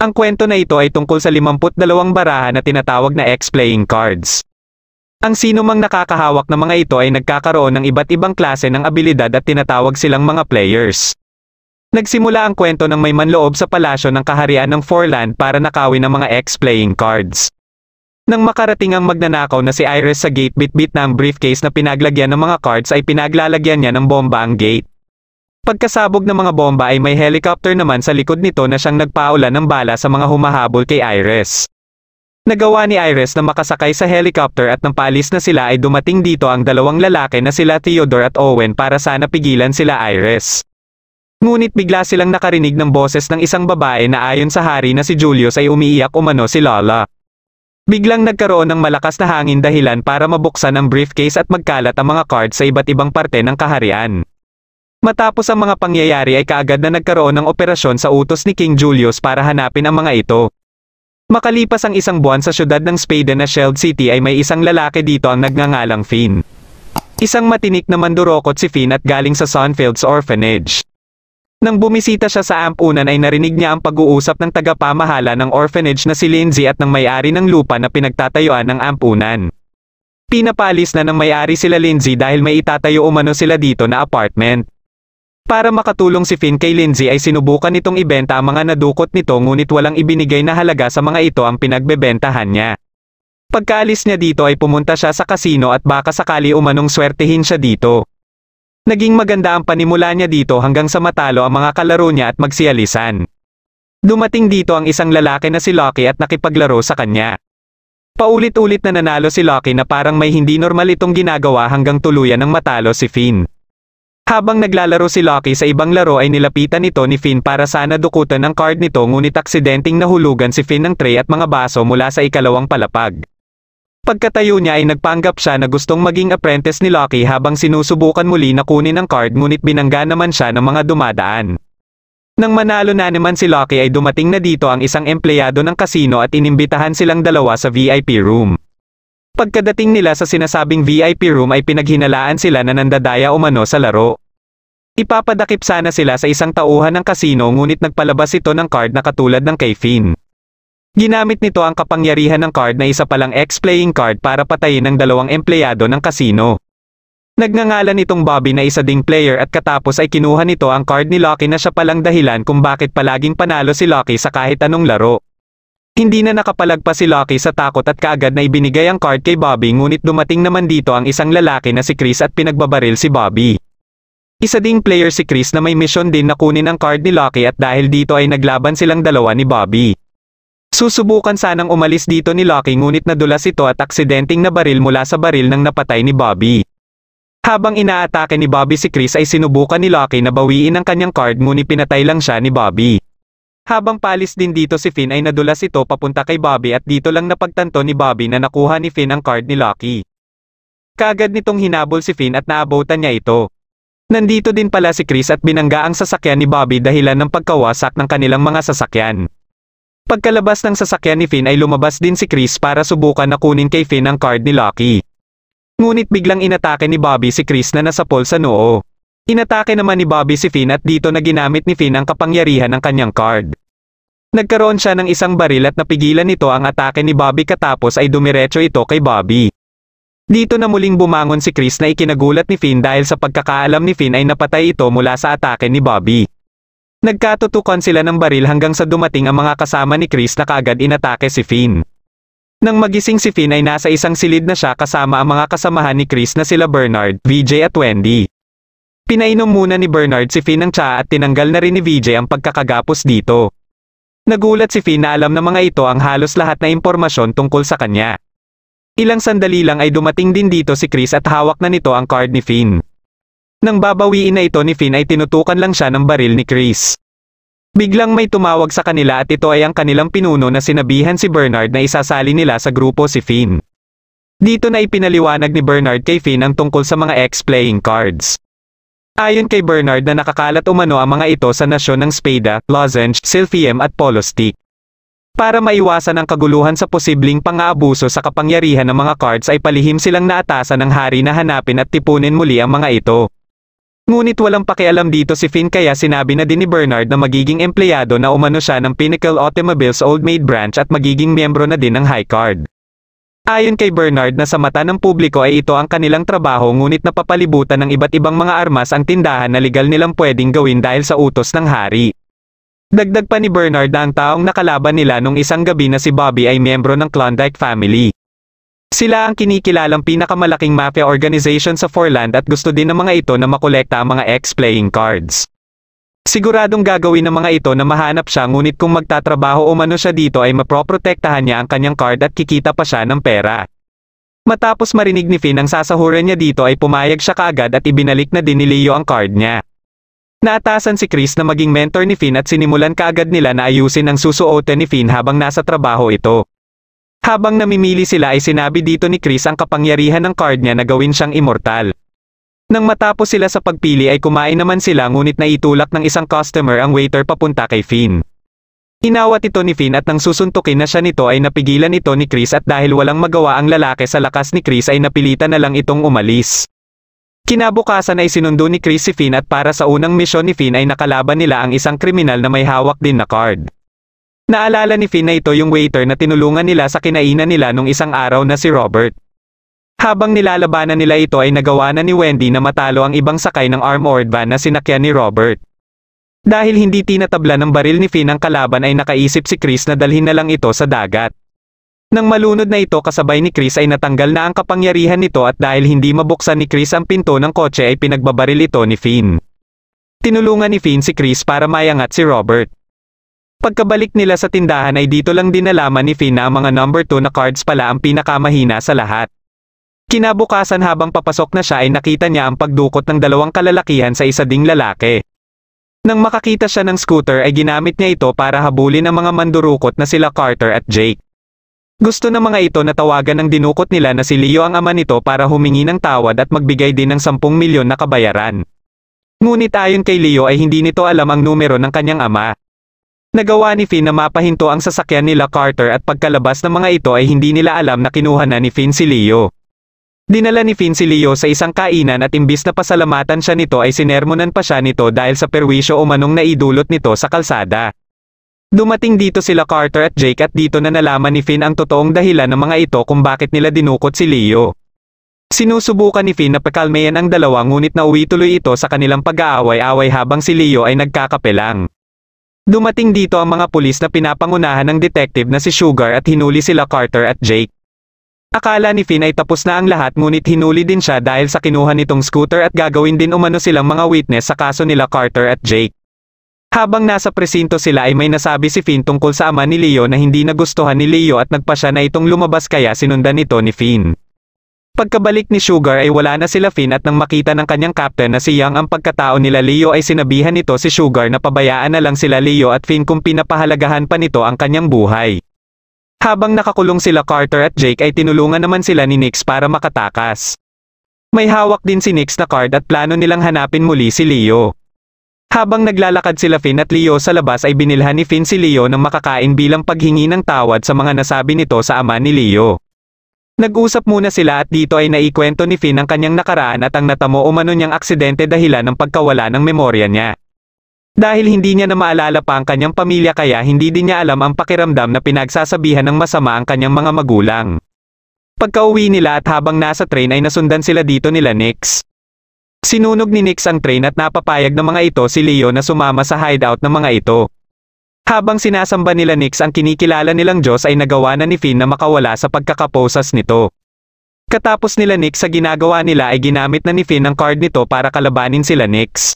Ang kwento na ito ay tungkol sa 52 baraha na tinatawag na X-playing cards. Ang sino mang nakakahawak ng mga ito ay nagkakaroon ng iba't ibang klase ng abilidad at tinatawag silang mga players. Nagsimula ang kwento ng may manloob sa palasyo ng kaharian ng Forland para nakawin ang mga X-playing cards. Nang makarating ang magnanakaw na si Iris sa gate, bitbit na ang briefcase na pinaglagyan ng mga cards ay pinaglalagyan niya ng bomba ang gate. Pagkasabog ng mga bomba ay may helicopter naman sa likod nito na siyang nagpaulan ng bala sa mga humahabol kay Iris. Nagawa ni Iris na makasakay sa helicopter at nang paalis na sila ay dumating dito ang dalawang lalaki na sila Theodore at Owen para sana pigilan sila Iris. Ngunit bigla silang nakarinig ng boses ng isang babae na ayon sa hari na si Julius ay umiiyak umano si Lola. Biglang nagkaroon ng malakas na hangin dahilan para mabuksan ang briefcase at magkalat ang mga cards sa iba't ibang parte ng kaharian. Matapos ang mga pangyayari ay kaagad na nagkaroon ng operasyon sa utos ni King Julius para hanapin ang mga ito. Makalipas ang isang buwan sa syudad ng Spade na Shield City ay may isang lalaki dito ang nagngangalang Finn. Isang matinik na mandurokot si Finn at galing sa Sunfields Orphanage. Nang bumisita siya sa ampunan ay narinig niya ang pag-uusap ng tagapamahala ng orphanage na si Lindsay at ng may-ari ng lupa na pinagtatayuan ng ampunan. Pinapalis na ng may-ari sila Lindsay dahil may itatayo umano sila dito na apartment. Para makatulong si Finn kay Lindsay ay sinubukan nitong ibenta ang mga nadukot nito ngunit walang ibinigay na halaga sa mga ito ang pinagbebentahan niya. Pagkaalis niya dito ay pumunta siya sa casino at baka sakali umanong swertihin siya dito. Naging maganda ang panimula niya dito hanggang sa matalo ang mga kalaro niya at magsialisan. Dumating dito ang isang lalaki na si Lucky at nakipaglaro sa kanya. Paulit-ulit na nanalo si Lucky na parang may hindi normal itong ginagawa hanggang tuluyan ng matalo si Finn. Habang naglalaro si Lucky sa ibang laro ay nilapitan ito ni Finn para sana dukutan ang card nito ngunit aksidenteng nahulugan si Finn ng tray at mga baso mula sa ikalawang palapag. Pagkatayo niya ay nagpanggap siya na gustong maging apprentice ni Lucky habang sinusubukan muli na kunin ang card ngunit binangga naman siya ng mga dumadaan. Nang manalo na naman si Lucky ay dumating na dito ang isang empleyado ng casino at inimbitahan silang dalawa sa VIP room. Pagkadating nila sa sinasabing VIP room ay pinaghinalaan sila na nandadaya umano sa laro. Ipapadakip sana sila sa isang tauhan ng casino ngunit nagpalabas ito ng card na katulad ng kay Finn. Ginamit nito ang kapangyarihan ng card na isa palang X-playing card para patayin ang dalawang empleyado ng casino. Nagngangalan itong Bobby na isa ding player at katapos ay kinuha nito ang card ni Lucky na siya palang dahilan kung bakit palaging panalo si Lucky sa kahit anong laro. Hindi na nakapalagpas si Lucky sa takot at kaagad na ibinigay ang card kay Bobby ngunit dumating naman dito ang isang lalaki na si Chris at pinagbabaril si Bobby. Isa ding player si Chris na may mission din na kunin ang card ni Lucky at dahil dito ay naglaban silang dalawa ni Bobby. Susubukan sanang umalis dito ni Lucky ngunit nadulas ito at aksidenteng nabaril mula sa baril ng napatay ni Bobby. Habang inaatake ni Bobby si Chris ay sinubukan ni Lucky na bawiin ang kanyang card ngunit pinatay lang siya ni Bobby. Habang palis din dito si Finn ay nadulas ito papunta kay Bobby at dito lang napagtanto ni Bobby na nakuha ni Finn ang card ni Lucky. Kaagad nitong hinabol si Finn at naabutan niya ito. Nandito din pala si Chris at binangga ang sasakyan ni Bobby dahilan ng pagkawasak ng kanilang mga sasakyan. Pagkalabas ng sasakyan ni Finn ay lumabas din si Chris para subukan na kunin kay Finn ang card ni Lucky. Ngunit biglang inatake ni Bobby si Chris na nasapol sa noo. Inatake naman ni Bobby si Finn at dito na ginamit ni Finn ang kapangyarihan ng kanyang card. Nagkaroon siya ng isang baril at napigilan nito ang atake ni Bobby katapos ay dumiretso ito kay Bobby. Dito na muling bumangon si Chris na ikinagulat ni Finn dahil sa pagkakaalam ni Finn ay napatay ito mula sa atake ni Bobby. Nagkatutukan sila ng baril hanggang sa dumating ang mga kasama ni Chris na kaagad inatake si Finn. Nang magising si Finn ay nasa isang silid na siya kasama ang mga kasamahan ni Chris na sila Bernard, VJ at Wendy. Pinainom muna ni Bernard si Finn ng tsaa at tinanggal na rin ni VJ ang pagkakagapos dito. Nagulat si Finn na alam ng mga ito ang halos lahat na impormasyon tungkol sa kanya. Ilang sandali lang ay dumating din dito si Chris at hawak na nito ang card ni Finn. Nang babawiin na ito ni Finn ay tinutukan lang siya ng baril ni Chris. Biglang may tumawag sa kanila at ito ay ang kanilang pinuno na sinabihan si Bernard na isasali nila sa grupo si Finn. Dito na ipinaliwanag ni Bernard kay Finn ang tungkol sa mga X-playing cards. Ayon kay Bernard na nakakalat umano ang mga ito sa nasyon ng Spada, Lozenge, Silphium at Polo Stick. Para maiwasan ang kaguluhan sa posibleng pang-aabuso sa kapangyarihan ng mga cards ay palihim silang naatasan ng hari na hanapin at tipunin muli ang mga ito. Ngunit walang pakialam dito si Finn kaya sinabi na din ni Bernard na magiging empleyado na umano siya ng Pinnacle Automobiles Old Maid branch at magiging miyembro na din ng High Card. Ayon kay Bernard na sa mata ng publiko ay ito ang kanilang trabaho ngunit napapalibutan ng iba't ibang mga armas ang tindahan na legal nilang pwedeng gawin dahil sa utos ng hari. Dagdag pa ni Bernard na ang taong nakalaban nila nung isang gabi na si Bobby ay miyembro ng Klondike family. Sila ang kinikilalang pinakamalaking mafia organization sa Foreland at gusto din ng mga ito na makolekta ang mga ex-playing cards. Siguradong gagawin ng mga ito na mahanap siya ngunit kung magtatrabaho umano siya dito ay maproprotektahan niya ang kanyang card at kikita pa siya ng pera. Matapos marinig ni Finn ang sasahuran niya dito ay pumayag siya kaagad at ibinalik na din ni Leo ang card niya. Naatasan si Chris na maging mentor ni Finn at sinimulan kaagad nila na ayusin ang susuotan ni Finn habang nasa trabaho ito. Habang namimili sila ay sinabi dito ni Chris ang kapangyarihan ng card niya na gawin siyang immortal. Nang matapos sila sa pagpili ay kumain naman sila ngunit naitulak ng isang customer ang waiter papunta kay Finn. Inawat ito ni Finn at nang susuntukin na siya nito ay napigilan ito ni Chris at dahil walang magawa ang lalaki sa lakas ni Chris ay napilitan na lang itong umalis. Kinabukasan ay sinundo ni Chris si Finn at para sa unang misyon ni Finn ay nakalaban nila ang isang kriminal na may hawak din na card. Naalala ni Finn na ito yung waiter na tinulungan nila sa kinainan nila nung isang araw na si Robert. Habang nilalabanan nila ito ay nagawa na ni Wendy na matalo ang ibang sakay ng armored van na sinakyan ni Robert. Dahil hindi tinatabla ng baril ni Finn ang kalaban ay nakaisip si Chris na dalhin na lang ito sa dagat. Nang malunod na ito kasabay ni Chris ay natanggal na ang kapangyarihan nito at dahil hindi mabuksan ni Chris ang pinto ng kotse ay pinagbabaril ito ni Finn. Tinulungan ni Finn si Chris para mayangat si Robert. Pagkabalik nila sa tindahan ay dito lang din nalaman ni Finn na ang mga number 2 na cards pala ang pinakamahina sa lahat. Kinabukasan habang papasok na siya ay nakita niya ang pagdukot ng dalawang kalalakihan sa isa ding lalaki. Nang makakita siya ng scooter ay ginamit niya ito para habulin ang mga mandurukot na sila Carter at Jake. Gusto ng mga ito na tawagan ng dinukot nila na si Leo ang ama nito para humingi ng tawad at magbigay din ng 10 milyon na kabayaran. Ngunit ayon kay Leo ay hindi nito alam ang numero ng kanyang ama. Nagawa ni Finn na mapahinto ang sasakyan nila Carter at pagkalabas ng mga ito ay hindi nila alam na kinuha na ni Finn si Leo. Dinala ni Finn si Leo sa isang kainan at imbis na pasalamatan siya nito ay sinermonan pa siya nito dahil sa perwisyo o manong naidulot nito sa kalsada. Dumating dito sila Carter at Jake at dito na nalaman ni Finn ang totoong dahilan ng mga ito kung bakit nila dinukot si Leo. Sinusubukan ni Finn na pakalmayan ang dalawa ngunit nauwi tuloy ito sa kanilang pag-aaway-away habang si Leo ay nagkakapelang. Dumating dito ang mga pulis na pinapangunahan ng detective na si Sugar at hinuli sila Carter at Jake. Akala ni Finn ay tapos na ang lahat ngunit hinuli din siya dahil sa kinuha nitong scooter at gagawin din umano silang mga witness sa kaso nila Carter at Jake. Habang nasa presinto sila ay may nasabi si Finn tungkol sa ama ni Leo na hindi nagustuhan ni Leo at nagpasya na itong lumabas kaya sinundan ito ni Finn. Pagkabalik ni Sugar ay wala na sila Finn at nang makita ng kanyang captain na si Young ang pagkatao nila Leo ay sinabihan nito si Sugar na pabayaan na lang sila Leo at Finn kung pinapahalagahan pa nito ang kanyang buhay. Habang nakakulong sila Carter at Jake ay tinulungan naman sila ni Nix para makatakas. May hawak din si Nix na card at plano nilang hanapin muli si Leo. Habang naglalakad sila Finn at Leo sa labas ay binilhan ni Finn si Leo ng makakain bilang paghingi ng tawad sa mga nasabi nito sa ama ni Leo. Nag-usap muna sila at dito ay naikwento ni Finn ang kanyang nakaraan at ang natamo umano niyang aksidente dahilan ng pagkawala ng memorya niya. Dahil hindi niya na maalala pa ang kanyang pamilya kaya hindi din niya alam ang pakiramdam na pinagsasabihan ng masama ang kanyang mga magulang. Pagka-uwi nila at habang nasa train ay nasundan sila dito nila Nix. Sinunog ni Nix ang train at napapayag ng mga ito si Leo na sumama sa hideout ng mga ito. Habang sinasamba nila Nix ang kinikilala nilang Diyos ay nagawa na ni Finn na makawala sa pagkakaposas nito. Katapos nila Nix sa ginagawa nila ay ginamit na ni Finn ang card nito para kalabanin sila Nix.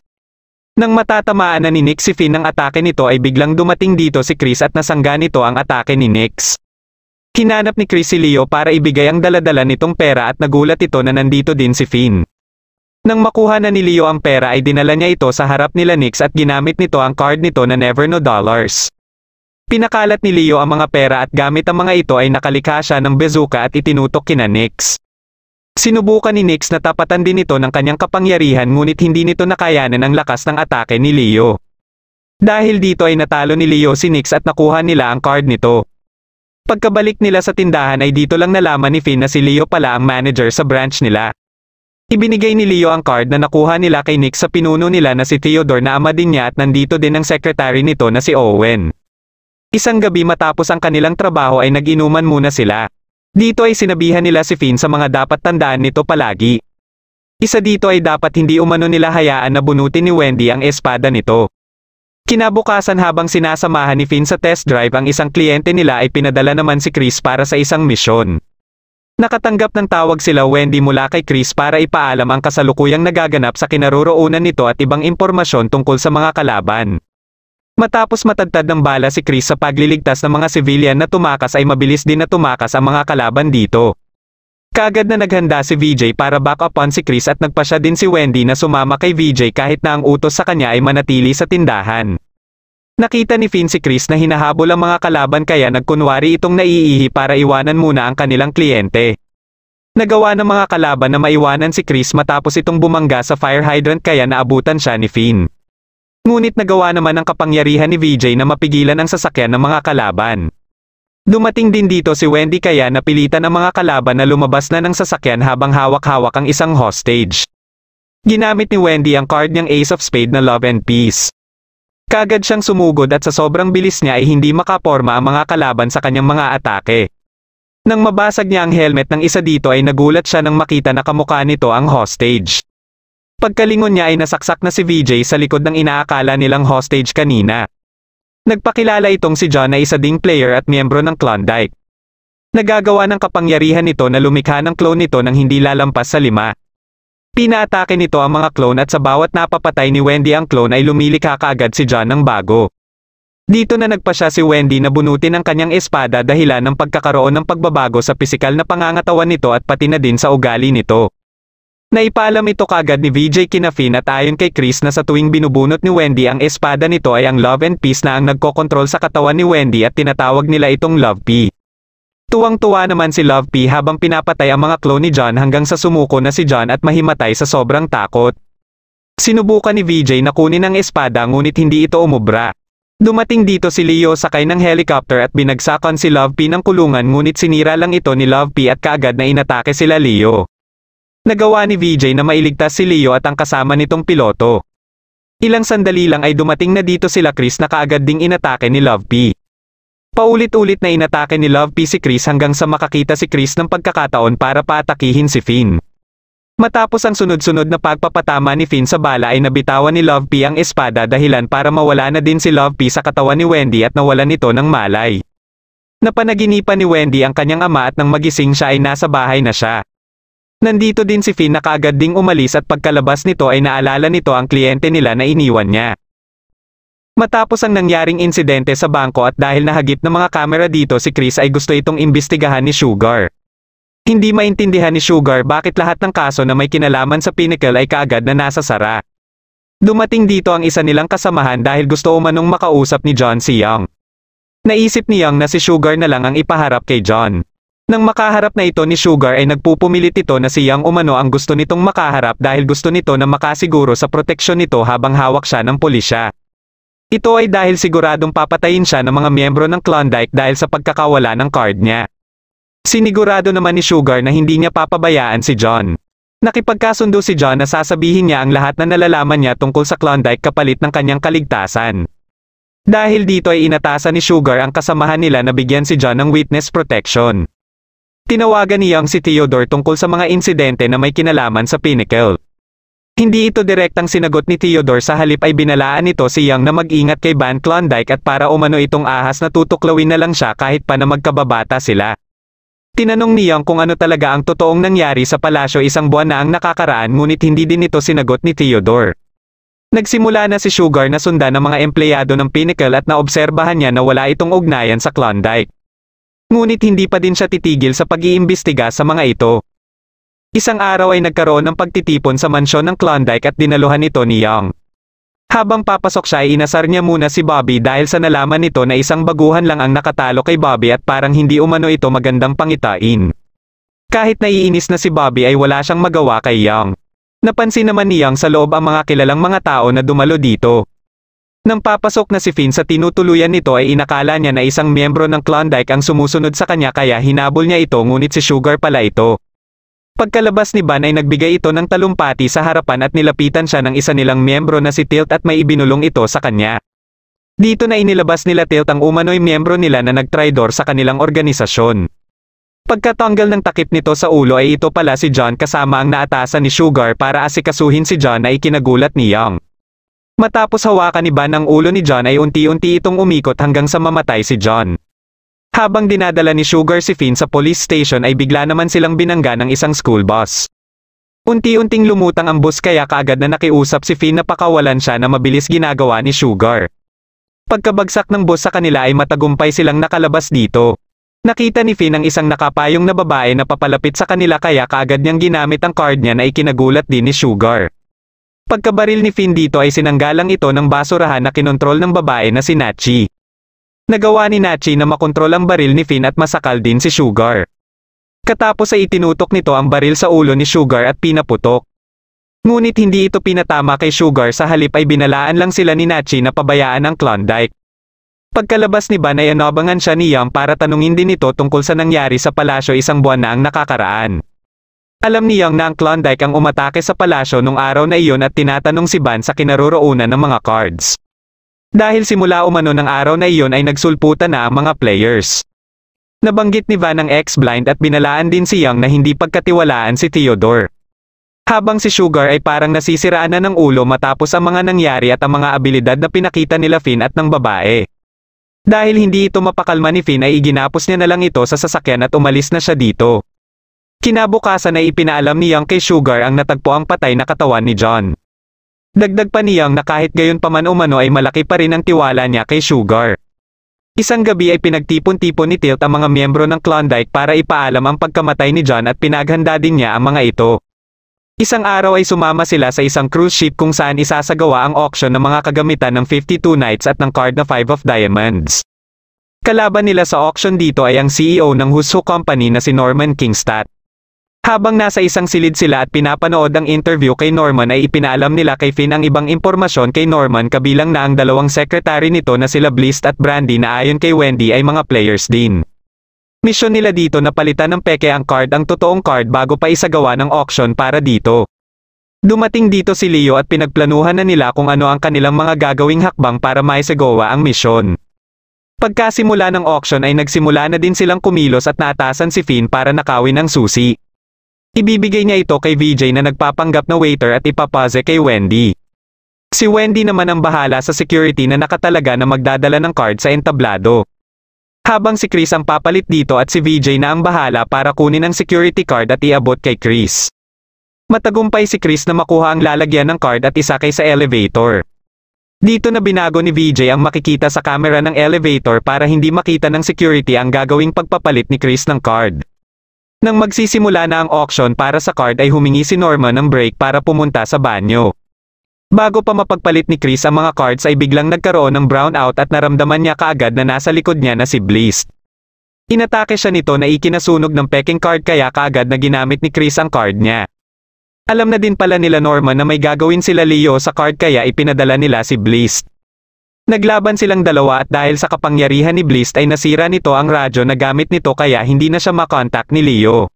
Nang matatamaan na ni Nix si Finn ng atake nito ay biglang dumating dito si Chris at nasangga nito ang atake ni Nix. Hinanap ni Chris si Leo para ibigay ang daladala nitong pera at nagulat ito na nandito din si Finn. Nang makuha na ni Leo ang pera ay dinala niya ito sa harap nila Nix at ginamit nito ang card nito na Never No Dollars. Pinakalat ni Leo ang mga pera at gamit ang mga ito ay nakalikha siya ng bazooka at itinutok kina Nix. Sinubukan ni Nix na tapatan din ito ng kanyang kapangyarihan ngunit hindi nito nakayanan ang lakas ng atake ni Leo. Dahil dito ay natalo ni Leo si Nix at nakuha nila ang card nito. Pagkabalik nila sa tindahan ay dito lang nalaman ni Finn na si Leo pala ang manager sa branch nila. Ibinigay ni Leo ang card na nakuha nila kay Nick sa pinuno nila na si Theodore na ama din niya at nandito din ang secretary nito na si Owen. Isang gabi matapos ang kanilang trabaho ay nag-inuman muna sila. Dito ay sinabihan nila si Finn sa mga dapat tandaan nito palagi. Isa dito ay dapat hindi umano nila hayaan na bunutin ni Wendy ang espada nito. Kinabukasan habang sinasamahan ni Finn sa test drive ang isang kliyente nila ay pinadala naman si Chris para sa isang misyon. Nakatanggap ng tawag sila Wendy mula kay Chris para ipaalam ang kasalukuyang nagaganap sa kinaroroonan nito at ibang impormasyon tungkol sa mga kalaban. Matapos matagtad ng bala si Chris sa pagliligtas ng mga civilian na tumakas ay mabilis din na tumakas ang mga kalaban dito. Kaagad na naghanda si VJ para back upon si Chris at nagpasya din si Wendy na sumama kay VJ kahit na ang utos sa kanya ay manatili sa tindahan. Nakita ni Finn si Chris na hinahabol ang mga kalaban kaya nagkunwari itong naiihi para iwanan muna ang kanilang kliyente. Nagawa ng mga kalaban na maiwanan si Chris matapos itong bumangga sa fire hydrant kaya naabutan siya ni Finn. Ngunit nagawa naman ng kapangyarihan ni VJ na mapigilan ang sasakyan ng mga kalaban. Dumating din dito si Wendy kaya napilitan ang mga kalaban na lumabas na ng sasakyan habang hawak-hawak ang isang hostage. Ginamit ni Wendy ang card niyang Ace of Spades na Love and Peace. Kaagad siyang sumugod at sa sobrang bilis niya ay hindi makaporma ang mga kalaban sa kanyang mga atake. Nang mabasag niya ang helmet ng isa dito ay nagulat siya nang makita na kamukha nito ang hostage. Pagkalingon niya ay nasaksak na si VJ sa likod ng inaakala nilang hostage kanina. Nagpakilala itong si John na isa ding player at miyembro ng Klondike. Nagagawa ng kapangyarihan nito na lumikha ng clone nito nang hindi lalampas sa 5. Pinaatake nito ang mga clone at sa bawat napapatay ni Wendy ang clone ay lumilikha kaagad si John ng bago. Dito na nagpasya si Wendy na bunutin ang kanyang espada dahilan ng pagkakaroon ng pagbabago sa pisikal na pangangatawan nito at pati na din sa ugali nito. Naipaalam ito kaagad ni VJ kina Finn at ayon kay Chris na sa tuwing binubunot ni Wendy ang espada nito ay ang Love and Peace na ang nagkokontrol sa katawan ni Wendy at tinatawag nila itong Love P. Tuwang-tuwa naman si Love P habang pinapatay ang mga clone ni John hanggang sa sumuko na si John at mahimatay sa sobrang takot. Sinubukan ni VJ na kunin ang espada ngunit hindi ito umubra. Dumating dito si Leo sakay ng helicopter at binagsakan si Love P ng kulungan ngunit sinira lang ito ni Love P at kaagad na inatake sila Leo. Nagawa ni VJ na mailigtas si Leo at ang kasama nitong piloto. Ilang sandali lang ay dumating na dito sila Chris na kaagad ding inatake ni Love P. Paulit-ulit na inatake ni Love P si Chris hanggang sa makakita si Chris ng pagkakataon para paatakihin si Finn. Matapos ang sunod-sunod na pagpapatama ni Finn sa bala ay nabitawan ni Love P ang espada dahilan para mawala na din si Love P sa katawan ni Wendy at nawalan nito ng malay. Napanaginipan ni Wendy ang kanyang ama at nang magising siya ay nasa bahay na siya. Nandito din si Finn na kaagad ding umalis at pagkalabas nito ay naalala nito ang kliyente nila na iniwan niya. Matapos ang nangyaring insidente sa bangko at dahil nahagip ng mga kamera dito si Chris ay gusto itong imbestigahan ni Sugar. Hindi maintindihan ni Sugar bakit lahat ng kaso na may kinalaman sa Pinnacle ay kaagad na nasa sara. Dumating dito ang isa nilang kasamahan dahil gusto umanong makausap ni John si Young. Naisip ni Young na si Sugar na lang ang ipaharap kay John. Nang makaharap na ito ni Sugar ay nagpupumilit ito na si Young umano ang gusto nitong makaharap dahil gusto nito na makasiguro sa proteksyon nito habang hawak siya ng pulisya. Ito ay dahil siguradong papatayin siya ng mga miyembro ng Klondike dahil sa pagkakawala ng card niya. Sinigurado naman ni Sugar na hindi niya papabayaan si John. Nakipagkasundo si John na sasabihin niya ang lahat na nalalaman niya tungkol sa Klondike kapalit ng kanyang kaligtasan. Dahil dito ay inatasan ni Sugar ang kasamahan nila na bigyan si John ng witness protection. Tinawagan ni Young si Theodore tungkol sa mga insidente na may kinalaman sa Pinnacle. Hindi ito direktang sinagot ni Theodore sa halip ay binalaan nito si Young na mag-ingat kay Van Klondike at para umano itong ahas na tutuklawin na lang siya kahit pa na magkababata sila. Tinanong ni Young kung ano talaga ang totoong nangyari sa palasyo isang buwan na ang nakakaraan ngunit hindi din ito sinagot ni Theodore. Nagsimula na si Sugar na sundan ng mga empleyado ng Pinnacle at naobserbahan niya na wala itong ugnayan sa Klondike. Ngunit hindi pa din siya titigil sa pag-iimbestiga sa mga ito. Isang araw ay nagkaroon ng pagtitipon sa mansyon ng Klondike at dinaluhan ito ni Young. Habang papasok siya ay inasar niya muna si Bobby dahil sa nalaman nito na isang baguhan lang ang nakatalo kay Bobby at parang hindi umano ito magandang pangitain. Kahit naiinis na si Bobby ay wala siyang magawa kay Young. Napansin naman ni Young sa loob ang mga kilalang mga tao na dumalo dito. Nang papasok na si Finn sa tinutuluyan nito ay inakala niya na isang miyembro ng Klondike ang sumusunod sa kanya kaya hinabol niya ito ngunit si Sugar pala ito. Pagkalabas ni Ban ay nagbigay ito ng talumpati sa harapan at nilapitan siya ng isa nilang miyembro na si Tilt at may ibinulong ito sa kanya. Dito na inilabas nila Tilt ang umano'y miyembro nila na nagtraidor sa kanilang organisasyon. Pagkatanggal ng takip nito sa ulo ay ito pala si John kasama ang naatasan ni Sugar para asikasuhin si John ay ikinagulat ni Young. Matapos hawakan ni Ban ang ulo ni John ay unti-unti itong umikot hanggang sa mamatay si John. Habang dinadala ni Sugar si Finn sa police station ay bigla naman silang binangga ng isang school bus. Unti-unting lumutang ang bus kaya kaagad na nakiusap si Finn na pakawalan siya na mabilis ginagawa ni Sugar. Pagkabagsak ng bus sa kanila ay matagumpay silang nakalabas dito. Nakita ni Finn ang isang nakapayong na babae na papalapit sa kanila kaya kaagad niyang ginamit ang card niya na ikinagulat din ni Sugar. Pagkabaril ni Finn dito ay sinanggalang ito ng basurahan na kinontrol ng babae na si Nachi. Nagawa ni Nachi na makontrol ang baril ni Finn at masakal din si Sugar. Katapos ay itinutok nito ang baril sa ulo ni Sugar at pinaputok. Ngunit hindi ito pinatama kay Sugar, sa halip ay binalaan lang sila ni Nachi na pabayaan ang Klondike. Pagkalabas ni Ban ay inabangan siya ni Young para tanungin din ito tungkol sa nangyari sa palasyo isang buwan na ang nakakaraan. Alam ni Young na ang Klondike ang umatake sa palasyo nung araw na iyon at tinatanong si Ban sa kinaroroonan ng mga cards. Dahil simula umano ng araw na iyon ay nagsulputan na ang mga players. Nabanggit ni Van ang ex-blind at binalaan din si Young na hindi pagkatiwalaan si Theodore. Habang si Sugar ay parang nasisiraan na ng ulo matapos ang mga nangyari at ang mga abilidad na pinakita nila Finn at ng babae. Dahil hindi ito mapakalma ni Finn ay iginapos niya na lang ito sa sasakyan at umalis na siya dito. Kinabukasan ay ipinaalam ni Young kay Sugar ang natagpo ang patay na katawan ni John. Dagdag pa ni Young na kahit gayon pa man umano ay malaki pa rin ang tiwala niya kay Sugar. Isang gabi ay pinagtipon-tipon ni Tilt ang mga miyembro ng Klondike para ipaalam ang pagkamatay ni John at pinaghanda din niya ang mga ito. Isang araw ay sumama sila sa isang cruise ship kung saan isasagawa ang auction ng mga kagamitan ng 52 Knights at ng card na 5 of Diamonds. Kalaban nila sa auction dito ay ang CEO ng Who's Who Company na si Norman Kingstad. Habang nasa isang silid sila at pinapanood ang interview kay Norman ay ipinaalam nila kay Finn ang ibang impormasyon kay Norman kabilang na ang dalawang secretary nito na sila Bliss at Brandy na ayon kay Wendy ay mga players din. Misyon nila dito na palitan ng peke ang totoong card bago pa isagawa ng auction para dito. Dumating dito si Leo at pinagplanuhan na nila kung ano ang kanilang mga gagawing hakbang para maisagawa ang misyon. Pagkasimula ng auction ay nagsimula na din silang kumilos at naatasan si Finn para nakawin ang susi. Ibibigay niya ito kay VJ na nagpapanggap na waiter at ipapase kay Wendy. Si Wendy naman ang bahala sa security na nakatalaga na magdadala ng card sa entablado. Habang si Chris ang papalit dito at si VJ na ang bahala para kunin ang security card at iabot kay Chris. Matagumpay si Chris na makuha ang lalagyan ng card at isakay sa elevator. Dito na binago ni VJ ang makikita sa camera ng elevator para hindi makita ng security ang gagawing pagpapalit ni Chris ng card. Nang magsisimula na ang auction para sa card ay humingi si Norman ng break para pumunta sa banyo. Bago pa mapagpalit ni Chris ang mga cards ay biglang nagkaroon ng brownout at naramdaman niya kaagad na nasa likod niya na si Bliss. Inatake siya nito na ikinasunog ng peking card kaya kaagad na ginamit ni Chris ang card niya. Alam na din pala nila Norman na may gagawin sila Leo sa card kaya ipinadala nila si Bliss. Naglaban silang dalawa at dahil sa kapangyarihan ni Bliss ay nasira nito ang radyo na gamit nito kaya hindi na siya makontak ni Leo.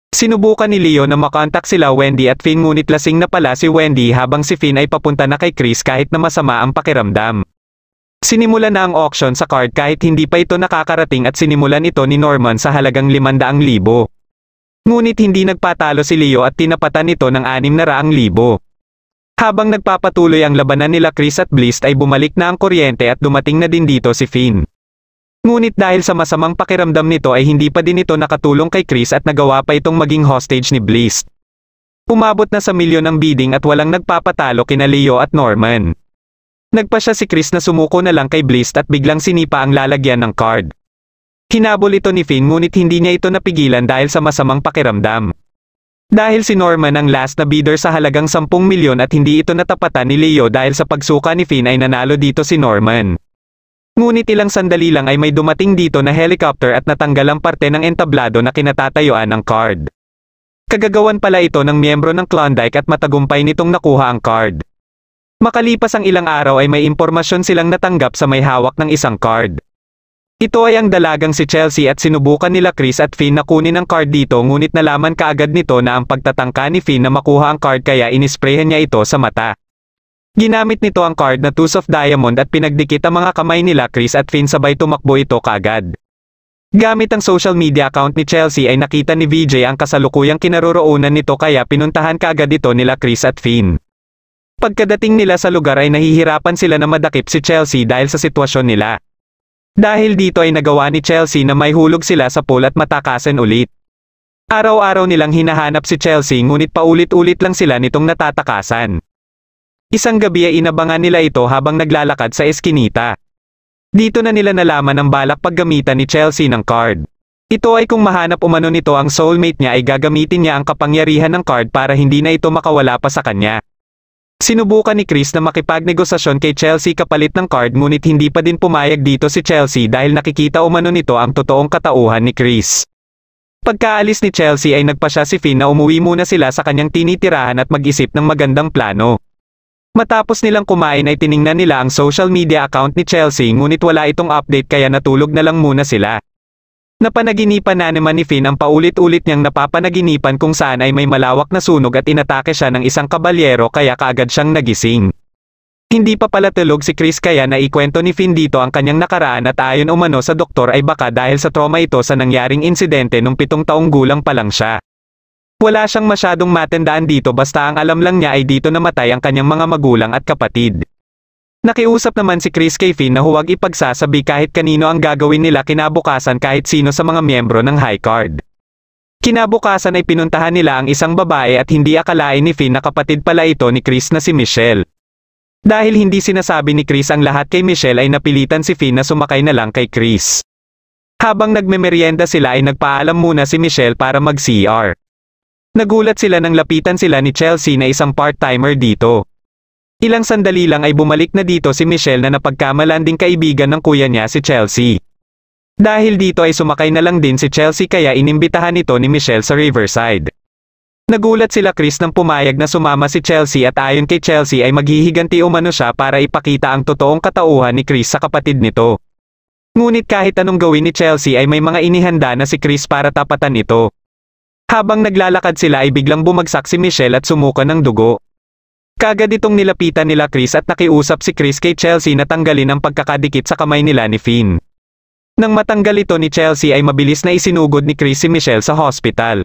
Sinubukan ni Leo na makontak sila Wendy at Finn ngunit lasing na pala si Wendy habang si Finn ay papunta na kay Chris kahit na masama ang pakiramdam. Sinimula na ang auction sa card kahit hindi pa ito nakakarating at sinimulan ito ni Norman sa halagang 500,000. Ngunit hindi nagpatalo si Leo at tinapatan ito ng 600,000. Habang nagpapatuloy ang labanan nila Chris at Bliss ay bumalik na ang kuryente at dumating na din dito si Finn. Ngunit dahil sa masamang pakiramdam nito ay hindi pa din ito nakatulong kay Chris at nagawa pa itong maging hostage ni Bliss. Umabot na sa milyon ang bidding at walang nagpapatalo kina Leo at Norman. Nagpa siya si Chris na sumuko na lang kay Bliss at biglang sinipa ang lalagyan ng card. Hinabol ito ni Finn ngunit hindi niya ito napigilan dahil sa masamang pakiramdam. Dahil si Norman ang last na bidder sa halagang 10 milyon at hindi ito natapatan ni Leo dahil sa pagsuka ni Finn ay nanalo dito si Norman. Ngunit ilang sandali lang ay may dumating dito na helicopter at natanggal ang parte ng entablado na kinatatayuan ng card. Kagagawan pala ito ng miyembro ng Klondike at matagumpay nitong nakuha ang card. Makalipas ang ilang araw ay may impormasyon silang natanggap sa may hawak ng isang card. Ito ay ang dalagang si Chelsea at sinubukan nila Chris at Finn na kunin ang card dito ngunit nalaman kaagad nito na ang pagtatangka ni Finn na makuha ang card kaya inisprayhan niya ito sa mata. Ginamit nito ang card na Two of Diamond at pinagdikit ang mga kamay nila Chris at Finn sabay tumakbo ito kaagad. Gamit ang social media account ni Chelsea ay nakita ni VJ ang kasalukuyang kinaroroonan nito kaya pinuntahan kaagad ito nila Chris at Finn. Pagkadating nila sa lugar ay nahihirapan sila na madakip si Chelsea dahil sa sitwasyon nila. Dahil dito ay nagawa ni Chelsea na may hulog sila sa pool at matakasan ulit. Araw-araw nilang hinahanap si Chelsea ngunit paulit-ulit lang sila nitong natatakasan. Isang gabi ay inabangan nila ito habang naglalakad sa eskinita. Dito na nila nalaman ang balak paggamitan ni Chelsea ng card. Ito ay kung mahanap umano nito ang soulmate niya ay gagamitin niya ang kapangyarihan ng card para hindi na ito makawala pa sa kanya. Sinubukan ni Chris na makipagnegosasyon kay Chelsea kapalit ng card ngunit hindi pa din pumayag dito si Chelsea dahil nakikita umano nito ang totoong katauhan ni Chris. Pagkaalis ni Chelsea ay nagpasya si Finn na umuwi muna sila sa kanyang tinitirahan at mag-isip ng magandang plano. Matapos nilang kumain ay tiningnan nila ang social media account ni Chelsea ngunit wala itong update kaya natulog na lang muna sila. Napanaginipan na naman ni Finn ang paulit-ulit niyang napapanaginipan kung saan ay may malawak na sunog at inatake siya ng isang kabalyero kaya kaagad siyang nagising. Hindi pa pala tulog si Chris kaya naikwento ni Finn dito ang kanyang nakaraan at ayon umano sa doktor ay baka dahil sa trauma ito sa nangyaring insidente nung 7 taong gulang pa lang siya. Wala siyang masyadong matandaan dito basta ang alam lang niya ay dito namatay ang kanyang mga magulang at kapatid. Nakiusap naman si Chris kay Finn na huwag ipagsasabi kahit kanino ang gagawin nila kinabukasan kahit sino sa mga miyembro ng High Card. Kinabukasan ay pinuntahan nila ang isang babae at hindi akalain ni Finn na kapatid pala ito ni Chris na si Michelle. Dahil hindi sinasabi ni Chris ang lahat kay Michelle ay napilitan si Finn na sumakay na lang kay Chris. Habang nagmemeryenda sila ay nagpaalam muna si Michelle para mag-CR. Nagulat sila nang lapitan sila ni Chelsea na isang part-timer dito. Ilang sandali lang ay bumalik na dito si Michelle na napagkamalan ding kaibigan ng kuya niya si Chelsea. Dahil dito ay sumakay na lang din si Chelsea kaya inimbitahan ito ni Michelle sa Riverside. Nagulat sila Chris nang pumayag na sumama si Chelsea at ayon kay Chelsea ay maghihiganti umano siya para ipakita ang totoong katauhan ni Chris sa kapatid nito. Ngunit kahit anong gawin ni Chelsea ay may mga inihanda na si Chris para tapatan ito. Habang naglalakad sila ay biglang bumagsak si Michelle at sumuka ng dugo. Kagad itong nilapitan nila Chris at nakiusap si Chris kay Chelsea na tanggalin ang pagkakadikit sa kamay nila ni Finn. Nang matanggal ito ni Chelsea ay mabilis na isinugod ni Chris si Michelle sa hospital.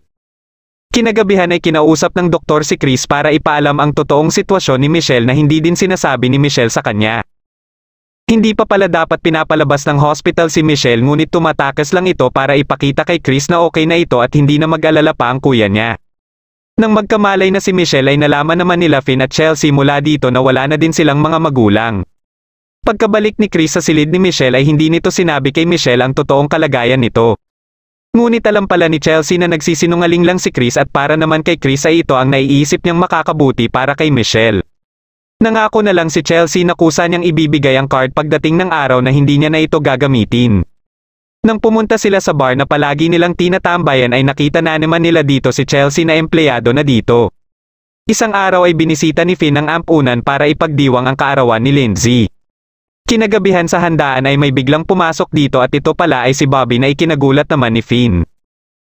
Kinagabihan ay kinausap ng doktor si Chris para ipaalam ang totoong sitwasyon ni Michelle na hindi din sinasabi ni Michelle sa kanya. Hindi pa pala dapat pinapalabas ng hospital si Michelle ngunit tumatakas lang ito para ipakita kay Chris na okay na ito at hindi na mag-alala pa ang kuya niya. Nang magkamalay na si Michelle ay nalaman naman nila Finn at Chelsea mula dito na wala na din silang mga magulang. Pagkabalik ni Chris sa silid ni Michelle ay hindi nito sinabi kay Michelle ang totoong kalagayan nito. Ngunit alam pala ni Chelsea na nagsisinungaling lang si Chris at para naman kay Chris ay ito ang naiisip niyang makakabuti para kay Michelle. Nangako na lang si Chelsea na kusa niyang ibibigay ang card pagdating ng araw na hindi niya na ito gagamitin. Nang pumunta sila sa bar na palagi nilang tinatambayan ay nakita na naman nila dito si Chelsea na empleyado na dito. Isang araw ay binisita ni Finn ang ampunan para ipagdiwang ang kaarawan ni Lindsay. Kinagabihan sa handaan ay may biglang pumasok dito at ito pala ay si Bobby na ikinagulat naman ni Finn.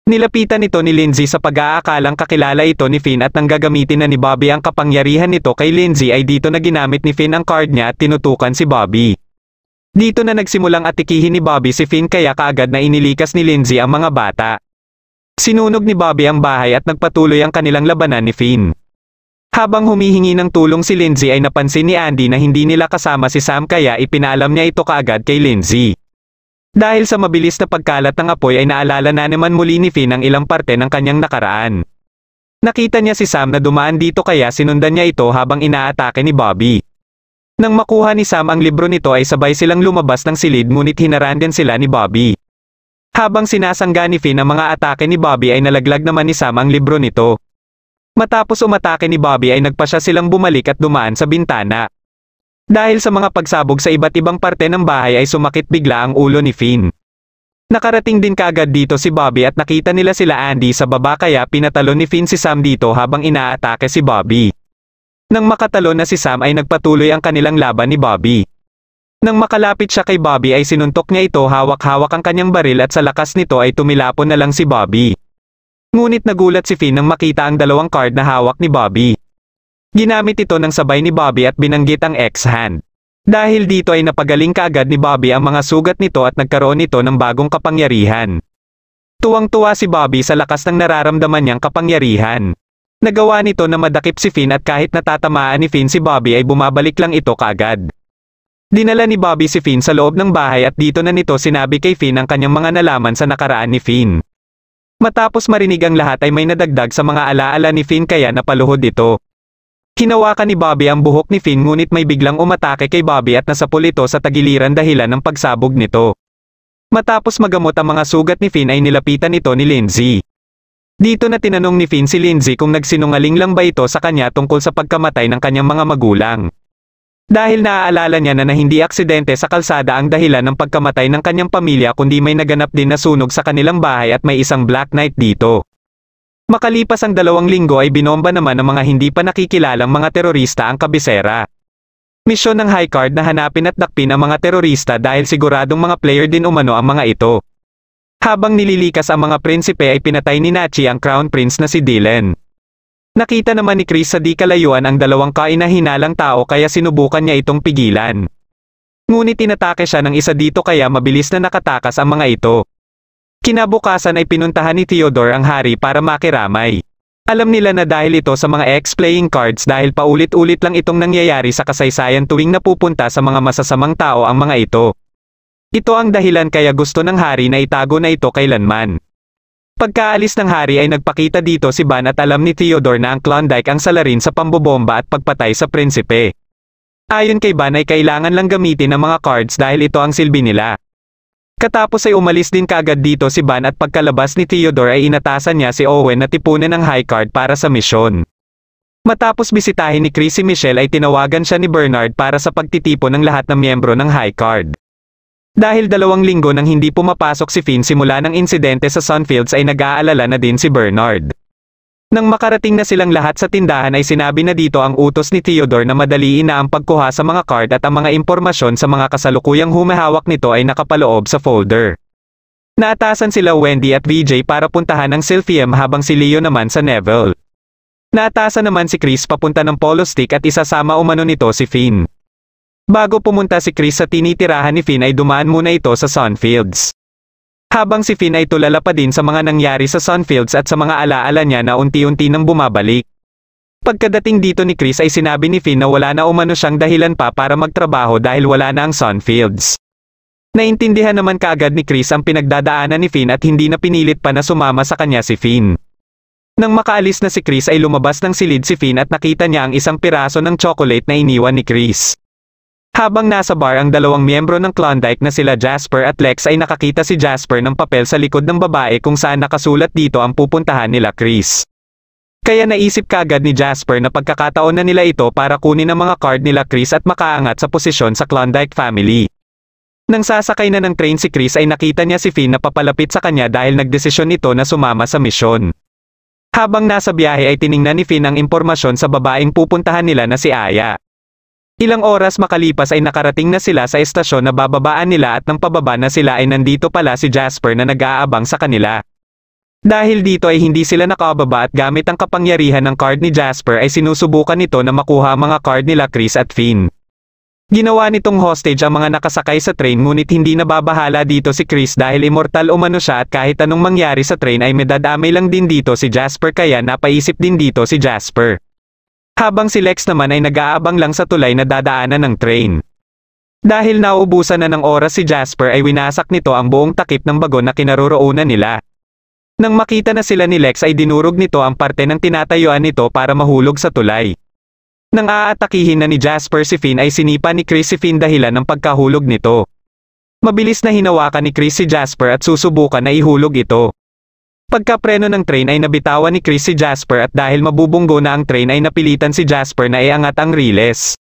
Nilapitan ito ni Lindsay sa pag-aakalang kakilala ito ni Finn at nang gagamitin na ni Bobby ang kapangyarihan nito kay Lindsay ay dito na ginamit ni Finn ang card niya at tinutukan si Bobby. Dito na nagsimulang atikihin ni Bobby si Finn kaya kaagad na inilikas ni Lindsay ang mga bata. Sinunog ni Bobby ang bahay at nagpatuloy ang kanilang labanan ni Finn. Habang humihingi ng tulong si Lindsay ay napansin ni Andy na hindi nila kasama si Sam kaya ipinaalam niya ito kaagad kay Lindsay. Dahil sa mabilis na pagkalat ng apoy ay naalala na naman muli ni Finn ang ilang parte ng kanyang nakaraan. Nakita niya si Sam na dumaan dito kaya sinundan niya ito habang inaatake ni Bobby. Nang makuha ni Sam ang libro nito ay sabay silang lumabas ng silid ngunit hinarangan sila ni Bobby. Habang sinasangga ni Finn ang mga atake ni Bobby ay nalaglag naman ni Sam ang libro nito. Matapos umatake ni Bobby ay nagpasya silang bumalik at dumaan sa bintana. Dahil sa mga pagsabog sa iba't ibang parte ng bahay ay sumakit bigla ang ulo ni Finn. Nakarating din kaagad dito si Bobby at nakita nila sila Andy sa baba kaya pinatalo ni Finn si Sam dito habang inaatake si Bobby. Nang makatalo na si Sam ay nagpatuloy ang kanilang laban ni Bobby. Nang makalapit siya kay Bobby ay sinuntok niya ito, hawak-hawak ang kanyang baril at sa lakas nito ay tumilapon na lang si Bobby. Ngunit nagulat si Finn nang makita ang dalawang card na hawak ni Bobby. Ginamit ito ng sabay ni Bobby at binanggit ang X-Hand. Dahil dito ay napagaling kaagad ni Bobby ang mga sugat nito at nagkaroon ito ng bagong kapangyarihan. Tuwang-tuwa si Bobby sa lakas ng nararamdaman niyang kapangyarihan. Nagawa nito na madakip si Finn at kahit natatamaan ni Finn si Bobby ay bumabalik lang ito kaagad. Dinala ni Bobby si Finn sa loob ng bahay at dito na nito sinabi kay Finn ang kanyang mga nalaman sa nakaraan ni Finn. Matapos marinig ang lahat ay may nadagdag sa mga alaala ni Finn kaya napaluhod ito. Hinawakan ni Bobby ang buhok ni Finn ngunit may biglang umatake kay Bobby at nasapul ito sa tagiliran dahilan ng pagsabog nito. Matapos magamot ang mga sugat ni Finn ay nilapitan ito ni Lindsay. Dito na tinanong ni Finn si Lindsay kung nagsinungaling lang ba ito sa kanya tungkol sa pagkamatay ng kanyang mga magulang. Dahil naaalala niya na hindi aksidente sa kalsada ang dahilan ng pagkamatay ng kanyang pamilya kundi may naganap din na sunog sa kanilang bahay at may isang Black Knight dito. Makalipas ang 2 linggo ay binomba naman ng mga hindi pa nakikilalang mga terorista ang kabisera. Misyon ng High Card na hanapin at dakpin ang mga terorista dahil siguradong mga player din umano ang mga ito. Habang nililikas ang mga prinsipe ay pinatay ni Nachi ang Crown Prince na si Dylan. Nakita naman ni Chris sa di kalayuan ang 2 kainahinalang tao kaya sinubukan niya itong pigilan. Ngunit inatake siya ng isa dito kaya mabilis na nakatakas ang mga ito. Kinabukasan ay pinuntahan ni Theodore ang hari para makiramay. Alam nila na dahil ito sa mga X-playing cards dahil paulit-ulit lang itong nangyayari sa kasaysayan tuwing napupunta sa mga masasamang tao ang mga ito. Ito ang dahilan kaya gusto ng hari na itago na ito kailanman. Pagkaalis ng hari ay nagpakita dito si Ban at alam ni Theodore na ang Klondike ang salarin sa pambobomba at pagpatay sa prinsipe. Ayon kay Ban ay kailangan lang gamitin ang mga cards dahil ito ang silbi nila. Katapos ay umalis din kaagad dito si Ban at pagkalabas ni Theodore ay inatasan niya si Owen na tipunin ang high card para sa misyon. Matapos bisitahin ni Chris si Michelle ay tinawagan siya ni Bernard para sa pagtitipon ng lahat ng miyembro ng high card. Dahil 2 linggo nang hindi pumapasok si Finn simula ng insidente sa Sunfields ay nag-aalala na din si Bernard. Nang makarating na silang lahat sa tindahan ay sinabi na dito ang utos ni Theodore na madaliin na ang pagkuha sa mga card at ang mga impormasyon sa mga kasalukuyang humahawak nito ay nakapaloob sa folder. Naatasan sila Wendy at VJ para puntahan ang Silphium habang si Leo naman sa Neville. Naatasan naman si Chris papunta ng Polo Stick at isasama umano nito si Finn. Bago pumunta si Chris sa tinitirahan ni Finn ay dumaan muna ito sa Sunfields. Habang si Finn ay tulala pa din sa mga nangyari sa Sunfields at sa mga alaala niya na unti-unti nang bumabalik. Pagkadating dito ni Chris ay sinabi ni Finn na wala na umano siyang dahilan pa para magtrabaho dahil wala na ang Sunfields. Naintindihan naman kaagad ni Chris ang pinagdadaanan ni Finn at hindi na pinilit pa na sumama sa kanya si Finn. Nang makaalis na si Chris ay lumabas ng silid si Finn at nakita niya ang isang piraso ng chocolate na iniwan ni Chris. Habang nasa bar ang 2 miyembro ng Klondike na sila Jasper at Lex ay nakakita si Jasper ng papel sa likod ng babae kung saan nakasulat dito ang pupuntahan nila Chris. Kaya naisip kaagad ni Jasper na pagkakataon na nila ito para kunin ang mga card nila Chris at makaangat sa posisyon sa Klondike family. Nang sasakay na ng train si Chris ay nakita niya si Finn na papalapit sa kanya dahil nagdesisyon ito na sumama sa misyon. Habang nasa biyahe ay tiningnan ni Finn ang impormasyon sa babaeng pupuntahan nila na si Aya. Ilang oras makalipas ay nakarating na sila sa estasyon na bababaan nila at nang pababa na sila ay nandito pala si Jasper na nag-aabang sa kanila. Dahil dito ay hindi sila nakababa at gamit ang kapangyarihan ng card ni Jasper ay sinusubukan nito na makuha ang mga card nila Chris at Finn. Ginawa nitong hostage ang mga nakasakay sa train ngunit hindi nababahala dito si Chris dahil immortal umano siya at kahit anong mangyari sa train ay medadamay lang din dito si Jasper kaya napaisip din dito si Jasper. Habang si Lex naman ay nag-aabang lang sa tulay na dadaanan ng train. Dahil nauubusan na ng oras si Jasper ay winasak nito ang buong takip ng bagon na kinaroroonan nila. Nang makita na sila ni Lex ay dinurog nito ang parte ng tinatayuan nito para mahulog sa tulay. Nang aatakihin na ni Jasper si Finn ay sinipa ni Chris si Finn dahilan ng pagkahulog nito. Mabilis na hinawakan ni Chris si Jasper at susubukan na ihulog ito. Pagkapreno ng train ay nabitawan ni Chris si Jasper at dahil mabubunggo na ang train ay napilitan si Jasper na iangat ang riles.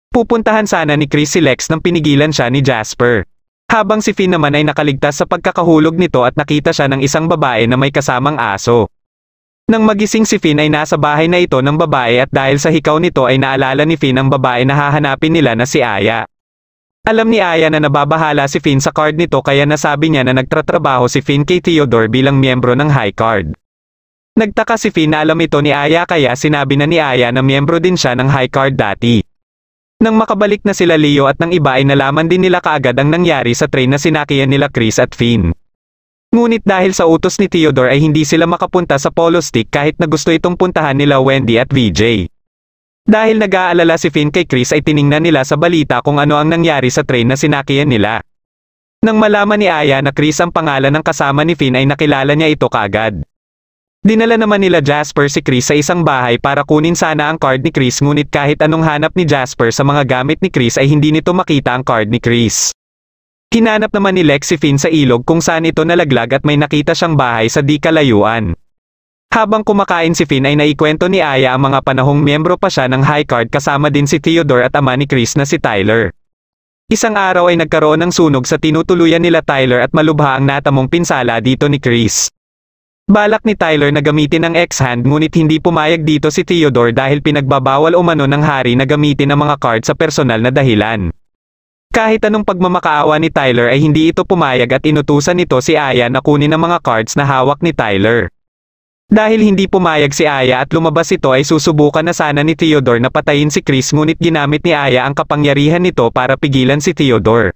Pupuntahan sana ni Chris si Lex nang pinigilan siya ni Jasper. Habang si Finn naman ay nakaligtas sa pagkakahulog nito at nakita siya ng isang babae na may kasamang aso. Nang magising si Finn ay nasa bahay na ito ng babae at dahil sa hikaw nito ay naalala ni Finn ang babae na hahanapin nila na si Aya. Alam ni Aya na nababahala si Finn sa card nito kaya nasabi niya na nagtatrabaho si Finn kay Theodore bilang miyembro ng High Card. Nagtaka si Finn na alam ito ni Aya kaya sinabi na ni Aya na miyembro din siya ng High Card dati. Nang makabalik na sila Leo at ng iba ay nalaman din nila kaagad ang nangyari sa train na sinakyan nila Chris at Finn. Ngunit dahil sa utos ni Theodore ay hindi sila makapunta sa Polo Stick kahit na gusto itong puntahan nila Wendy at VJ. Dahil nag-aalala si Finn kay Chris ay tiningnan nila sa balita kung ano ang nangyari sa train na sinakyan nila. Nang malaman ni Aya na Chris ang pangalan ng kasama ni Finn ay nakilala niya ito kaagad. Dinala naman nila Jasper si Chris sa isang bahay para kunin sana ang card ni Chris ngunit kahit anong hanap ni Jasper sa mga gamit ni Chris ay hindi nito makita ang card ni Chris. Hinanap naman ni Lex si Finn sa ilog kung saan ito nalaglag at may nakita siyang bahay sa di kalayuan. Habang kumakain si Finn ay naikwento ni Aya ang mga panahong miyembro pa siya ng High Card kasama din si Theodore at ama ni Chris na si Tyler. Isang araw ay nagkaroon ng sunog sa tinutuluyan nila Tyler at malubha ang natamong pinsala dito ni Chris. Balak ni Tyler na gamitin ang X-Hand ngunit hindi pumayag dito si Theodore dahil pinagbabawal umano ng hari na gamitin ang mga card sa personal na dahilan. Kahit anong pagmamakaawa ni Tyler ay hindi ito pumayag at inutusan nito si Aya na kunin ang mga cards na hawak ni Tyler. Dahil hindi pumayag si Aya at lumabas ito ay susubukan na sana ni Theodore na patayin si Chris ngunit ginamit ni Aya ang kapangyarihan nito para pigilan si Theodore.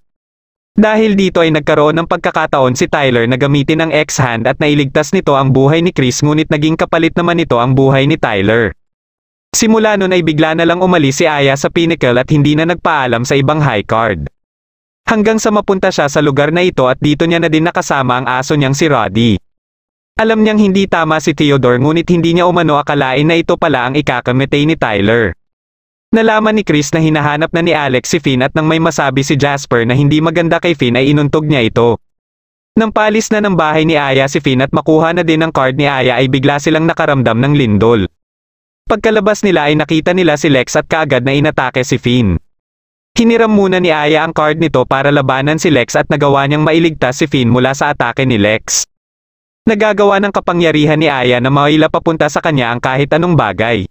Dahil dito ay nagkaroon ng pagkakataon si Tyler na gamitin ang X-Hand at nailigtas nito ang buhay ni Chris ngunit naging kapalit naman nito ang buhay ni Tyler. Simula nun ay bigla na lang umalis si Aya sa Pinnacle at hindi na nagpaalam sa ibang High Card. Hanggang sa mapunta siya sa lugar na ito at dito niya na din nakasama ang aso niyang si Roddy. Alam niyang hindi tama si Theodore ngunit hindi niya umano akalain na ito pala ang ikakamatay ni Tyler. Nalaman ni Chris na hinahanap na ni Alex si Finn at nang may masabi si Jasper na hindi maganda kay Finn ay inuntog niya ito. Nang paalis na ng bahay ni Aya si Finn at makuha na din ang card ni Aya ay bigla silang nakaramdam ng lindol. Pagkalabas nila ay nakita nila si Lex at kaagad na inatake si Finn. Hiniram muna ni Aya ang card nito para labanan si Lex at nagawa niyang mailigtas si Finn mula sa atake ni Lex. Nagagawa ng kapangyarihan ni Aya na maila papunta sa kanya ang kahit anong bagay.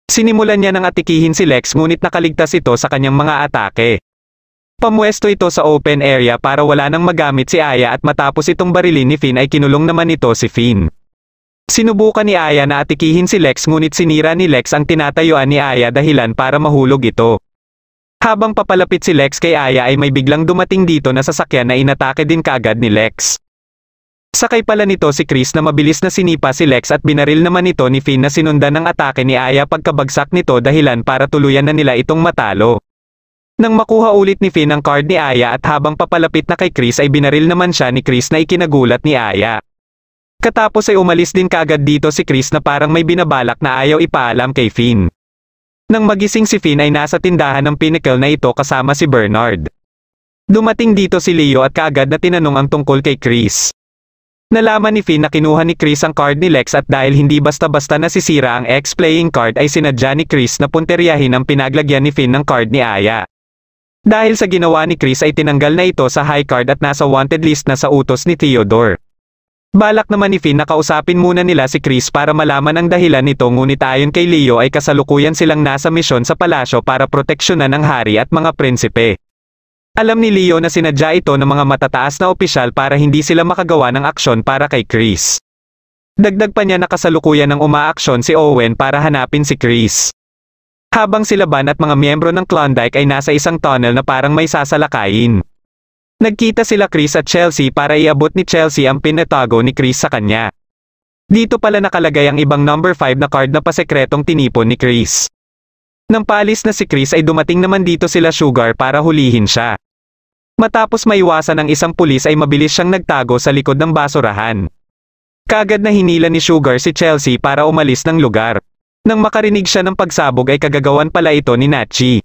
Sinimulan niya ng atikihin si Lex ngunit nakaligtas ito sa kanyang mga atake. Pamwesto ito sa open area para wala nang magamit si Aya at matapos itong barilin ni Finn ay kinulong naman ito si Finn. Sinubukan ni Aya na atikihin si Lex ngunit sinira ni Lex ang tinatayuan ni Aya dahilan para mahulog ito. Habang papalapit si Lex kay Aya ay may biglang dumating dito na sasakyan na inatake din kaagad ni Lex. Sakay pala nito si Chris na mabilis na sinipa si Lex at binaril naman ito ni Finn na sinundan ng atake ni Aya pagkabagsak nito dahilan para tuluyan na nila itong matalo. Nang makuha ulit ni Finn ang card ni Aya at habang papalapit na kay Chris ay binaril naman siya ni Chris na ikinagulat ni Aya. Katapos ay umalis din kaagad dito si Chris na parang may binabalak na ayaw ipaalam kay Finn. Nang magising si Finn ay nasa tindahan ng Pinnacle na ito kasama si Bernard. Dumating dito si Leo at kaagad na tinanong ang tungkol kay Chris. Nalaman ni Finn na kinuha ni Chris ang card ni Lex at dahil hindi basta-basta nasisira ang X-playing card ay sinadya ni Chris na punteryahin ang pinaglagyan ni Finn ng card ni Aya. Dahil sa ginawa ni Chris ay tinanggal na ito sa high card at nasa wanted list na sa utos ni Theodore. Balak naman ni Finn na kausapin muna nila si Chris para malaman ang dahilan nito ngunit ayon kay Leo ay kasalukuyan silang nasa misyon sa palasyo para proteksyonan ang hari at mga prinsipe. Alam ni Leo na sinadya ito ng mga matataas na opisyal para hindi sila makagawa ng aksyon para kay Chris. Dagdag pa niya na kasalukuyan ng umaaksyon si Owen para hanapin si Chris. Habang sila Van at mga miyembro ng Klondike ay nasa isang tunnel na parang may sasalakayin. Nagkita sila Chris at Chelsea para iabot ni Chelsea ang pinatago ni Chris sa kanya. Dito pala nakalagay ang ibang number 5 na card na pasekretong tinipon ni Chris. Nang paalis na si Chris ay dumating naman dito sila Sugar para hulihin siya. Matapos maiwasan ng isang pulis ay mabilis siyang nagtago sa likod ng basurahan. Kaagad na hinila ni Sugar si Chelsea para umalis ng lugar. Nang makarinig siya ng pagsabog ay kagagawan pala ito ni Nachi.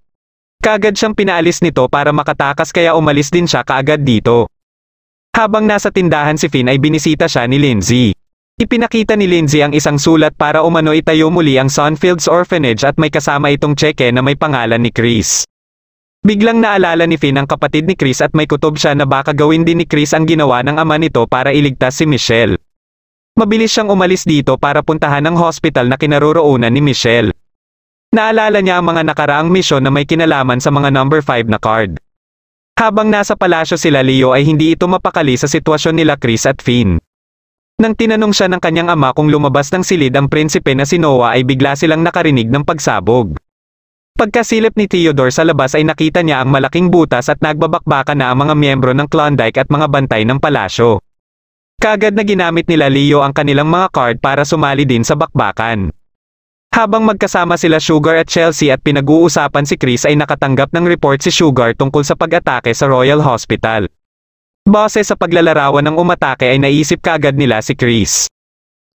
Kaagad siyang pinaalis nito para makatakas kaya umalis din siya kaagad dito. Habang nasa tindahan si Finn ay binisita siya ni Lindsay. Ipinakita ni Lindsay ang isang sulat para umano itayo muli ang Sunfields Orphanage at may kasama itong tseke na may pangalan ni Chris. Biglang naalala ni Finn ang kapatid ni Chris at may kutob siya na baka gawin din ni Chris ang ginawa ng ama nito para iligtas si Michelle. Mabilis siyang umalis dito para puntahan ang hospital na kinaroroonan ni Michelle. Naalala niya ang mga nakaraang misyon na may kinalaman sa mga number 5 na card. Habang nasa palasyo sila Leo ay hindi ito mapakali sa sitwasyon nila Chris at Finn. Nang tinanong siya ng kanyang ama kung lumabas ng silid ang prinsipe na si Noah ay bigla silang nakarinig ng pagsabog. Pagkasilip ni Theodore sa labas ay nakita niya ang malaking butas at nagbabakbakan na ang mga miyembro ng Klondike at mga bantay ng palasyo. Kaagad na ginamit nila Leo ang kanilang mga card para sumali din sa bakbakan. Habang magkasama sila Sugar at Chelsea at pinag-uusapan si Chris ay nakatanggap ng report si Sugar tungkol sa pag-atake sa Royal Hospital. Base sa paglalarawan ng umatake ay naisip kaagad nila si Chris.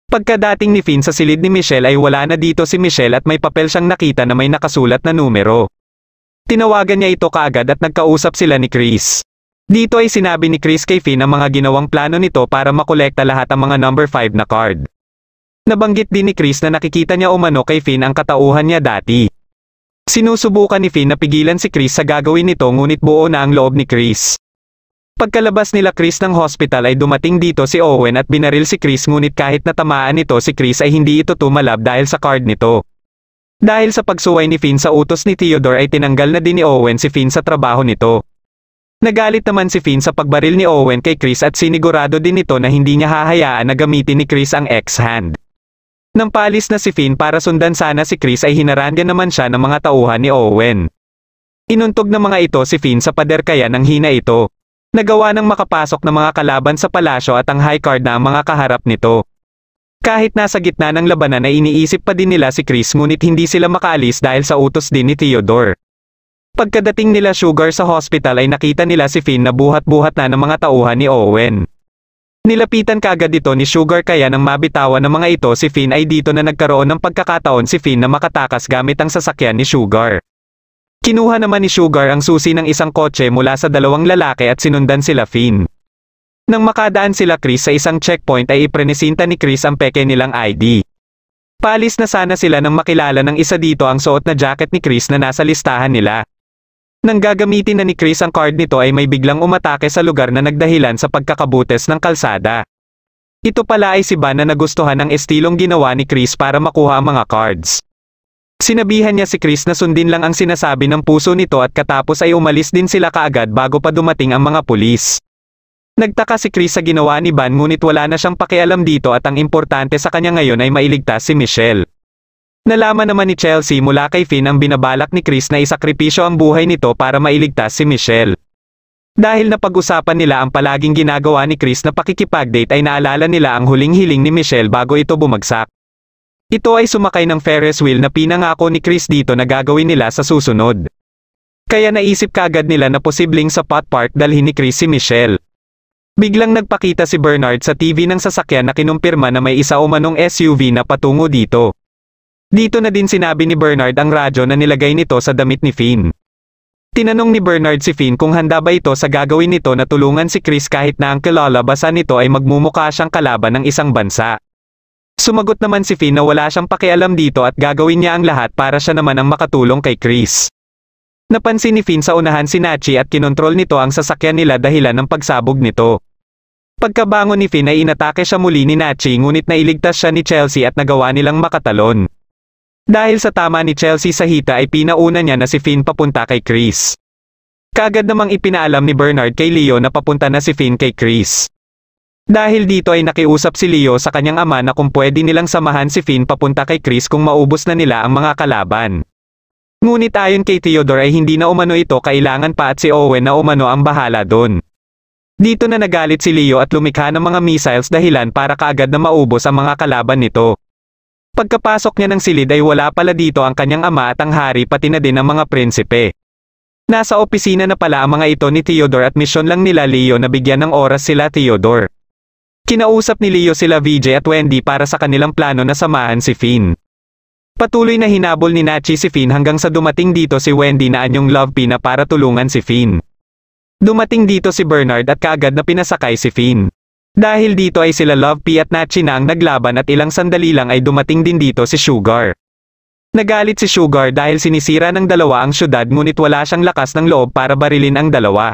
Pagkadating ni Finn sa silid ni Michelle ay wala na dito si Michelle at may papel siyang nakita na may nakasulat na numero. Tinawagan niya ito kaagad at nagkausap sila ni Chris. Dito ay sinabi ni Chris kay Finn ang mga ginawang plano nito para makolekta lahat ang mga number 5 na card. Nabanggit din ni Chris na nakikita niya umano kay Finn ang katauhan niya dati. Sinusubukan ni Finn na pigilan si Chris sa gagawin nito ngunit buo na ang loob ni Chris. Pagkalabas nila Chris ng hospital ay dumating dito si Owen at binaril si Chris ngunit kahit natamaan nito si Chris ay hindi ito tumalab dahil sa card nito. Dahil sa pagsuway ni Finn sa utos ni Theodore ay tinanggal na din ni Owen si Finn sa trabaho nito. Nagalit naman si Finn sa pagbaril ni Owen kay Chris at sinigurado din nito na hindi niya hahayaan na gamitin ni Chris ang X-hand. Nang paalis na si Finn para sundan sana si Chris ay hinaranggan naman siya ng mga tauhan ni Owen. Inuntog ng mga ito si Finn sa pader kaya nang hina ito. Nagawa ng makapasok ng mga kalaban sa palasyo at ang high card na ang mga kaharap nito. Kahit nasa gitna ng labanan ay iniisip pa din nila si Chris ngunit hindi sila makaalis dahil sa utos din ni Theodore. Pagkadating nila Sugar sa hospital ay nakita nila si Finn na buhat-buhat na ng mga tauhan ni Owen. Nilapitan kaagad ito ni Sugar kaya nang mabitawan ng mga ito si Finn ay dito na nagkaroon ng pagkakataon si Finn na makatakas gamit ang sasakyan ni Sugar. Kinuha naman ni Sugar ang susi ng isang kotse mula sa dalawang lalaki at sinundan sila Finn. Nang makadaan sila Chris sa isang checkpoint ay iprenesinta ni Chris ang peke nilang ID. Paalis na sana sila nang makilala ng isa dito ang suot na jacket ni Chris na nasa listahan nila. Nang gagamitin na ni Chris ang card nito ay may biglang umatake sa lugar na nagdahilan sa pagkakabutes ng kalsada. Ito pala ay si Van na nagustuhan ang estilong ginawa ni Chris para makuha ang mga cards. Sinabihan niya si Chris na sundin lang ang sinasabi ng puso nito at katapos ay umalis din sila kaagad bago pa dumating ang mga pulis. Nagtaka si Chris sa ginawa ni Van ngunit wala na siyang pakialam dito at ang importante sa kanya ngayon ay mailigtas si Michelle. Nalaman naman ni Chelsea mula kay Finn ang binabalak ni Chris na isakripisyo ang buhay nito para mailigtas si Michelle. Dahil napag-usapan nila ang palaging ginagawa ni Chris na pakikipag-date ay naalala nila ang huling hiling ni Michelle bago ito bumagsak. Ito ay sumakay ng Ferris wheel na pinangako ni Chris dito na gagawin nila sa susunod. Kaya naisip kaagad nila na posibleng sa pot park dalhin ni Chris si Michelle. Biglang nagpakita si Bernard sa TV ng sasakyan na kinumpirma na may isa umanong SUV na patungo dito. Dito na din sinabi ni Bernard ang radyo na nilagay nito sa damit ni Finn. Tinanong ni Bernard si Finn kung handa ba ito sa gagawin nito na tulungan si Chris kahit na ang kalalabasan nito ay magmumukha siyang kalaban ng isang bansa. Sumagot naman si Finn na wala siyang pakialam dito at gagawin niya ang lahat para siya naman ang makatulong kay Chris. Napansin ni Finn sa unahan si Nachi at kinontrol nito ang sasakyan nila dahilan ng pagsabog nito. Pagkabangon ni Finn ay inatake siya muli ni Nachi ngunit nailigtas siya ni Chelsea at nagawa nilang makatalon. Dahil sa tama ni Chelsea sa hita ay pinauna niya na si Finn papunta kay Chris. Kaagad namang ipinaalam ni Bernard kay Leo na papunta na si Finn kay Chris. Dahil dito ay nakiusap si Leo sa kanyang ama na kung pwede nilang samahan si Finn papunta kay Chris kung maubos na nila ang mga kalaban. Ngunit ayon kay Theodore ay hindi na umano ito kailangan pa at si Owen na umano ang bahala doon. Dito na nagalit si Leo at lumikha ng mga missiles dahilan para kaagad na maubos ang mga kalaban nito. Pagkapasok niya ng silid ay wala pala dito ang kanyang ama at ang hari pati na din ang mga prinsipe. Nasa opisina na pala ang mga ito ni Theodore at misyon lang nila Leo na bigyan ng oras sila Theodore. Kinausap ni Leo sila VJ at Wendy para sa kanilang plano na samahan si Finn. Patuloy na hinabol ni Nachi si Finn hanggang sa dumating dito si Wendy na anyong love pin na para tulungan si Finn. Dumating dito si Bernard at kaagad na pinasakay si Finn. Dahil dito ay sila Love P at Nachi na ang naglaban at ilang sandali lang ay dumating din dito si Sugar. Nagalit si Sugar dahil sinisira ng dalawa ang syudad ngunit wala siyang lakas ng loob para barilin ang dalawa.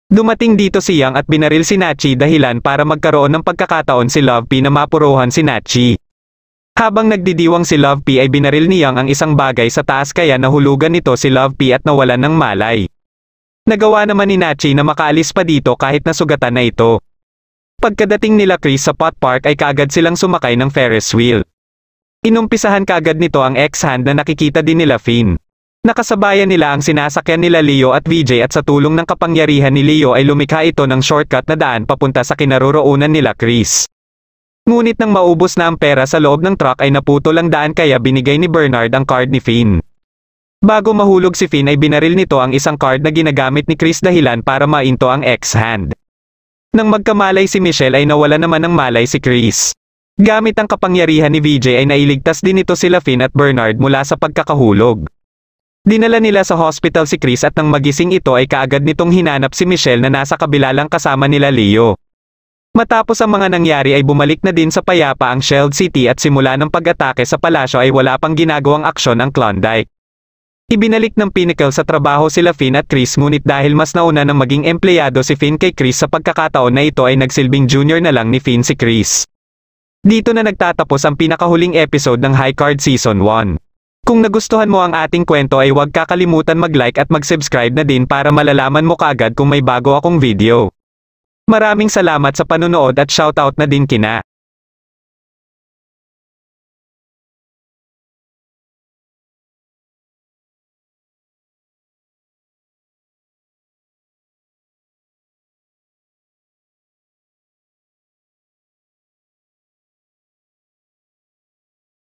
Dumating dito si Yang at binaril si Nachi dahilan para magkaroon ng pagkakataon si Love P na mapuruhan si Nachi. Habang nagdidiwang si Love P ay binaril ni Yang ang isang bagay sa taas kaya nahulugan nito si Love P at nawalan ng malay. Nagawa naman ni Nachi na makaalis pa dito kahit nasugatan na ito. Pagkadating nila Chris sa Pot Park ay kaagad silang sumakay ng Ferris wheel. Inumpisahan kaagad nito ang X-Hand na nakikita din nila Finn. Nakasabayan nila ang sinasakyan nila Leo at VJ at sa tulong ng kapangyarihan ni Leo ay lumikha ito ng shortcut na daan papunta sa kinaroroonan nila Chris. Ngunit nang maubos na ang pera sa loob ng truck ay naputol ang daan kaya binigay ni Bernard ang card ni Finn. Bago mahulog si Finn ay binaril nito ang isang card na ginagamit ni Chris dahilan para mainto ang X-Hand. Nang magkamalay si Michelle ay nawala naman ng malay si Chris. Gamit ang kapangyarihan ni VJ ay nailigtas din ito sila Finn at Bernard mula sa pagkakahulog. Dinala nila sa hospital si Chris at nang magising ito ay kaagad nitong hinanap si Michelle na nasa kabila lang kasama nila Leo. Matapos ang mga nangyari ay bumalik na din sa payapa ang Shield City at simula ng pag-atake sa palasyo ay wala pang ginagawang aksyon ang Klondike. Ibinalik ng Pinnacle sa trabaho sila Finn at Chris ngunit dahil mas nauna nang maging empleyado si Finn kay Chris sa pagkakataon na ito ay nagsilbing junior na lang ni Finn si Chris. Dito na nagtatapos ang pinakahuling episode ng High Card Season 1. Kung nagustuhan mo ang ating kwento ay huwag kakalimutan mag-like at mag-subscribe na din para malalaman mo kaagad kung may bago akong video. Maraming salamat sa panonood at shoutout na din kina